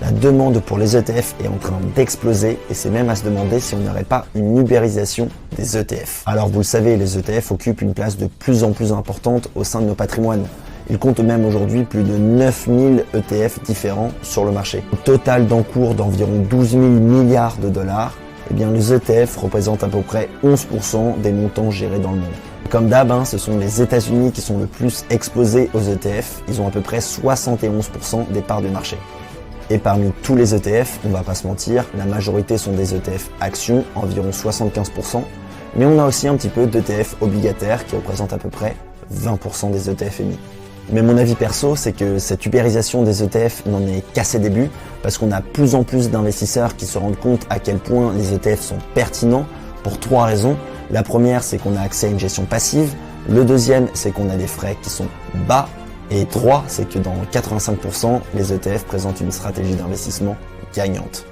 La demande pour les ETF est en train d'exploser et c'est même à se demander si on n'aurait pas une ubérisation des ETF. Alors vous le savez, les ETF occupent une place de plus en plus importante au sein de nos patrimoines. Ils comptent même aujourd'hui plus de 9000 ETF différents sur le marché. Au total d'encours d'environ 12 000 milliards de dollars, eh bien les ETF représentent à peu près 11% des montants gérés dans le monde. Comme d'hab, ce sont les États-Unis qui sont le plus exposés aux ETF. Ils ont à peu près 71% des parts de marché. Et parmi tous les ETF, on va pas se mentir, la majorité sont des ETF actions, environ 75%, mais on a aussi un petit peu d'ETF obligataires qui représentent à peu près 20% des ETF émis. Mais mon avis perso, c'est que cette ubérisation des ETF n'en est qu'à ses débuts, parce qu'on a plus en plus d'investisseurs qui se rendent compte à quel point les ETF sont pertinents pour 3 raisons. La première, c'est qu'on a accès à une gestion passive. Le deuxième, c'est qu'on a des frais qui sont bas. Et 3, c'est que dans 85%, les ETF présentent une stratégie d'investissement gagnante.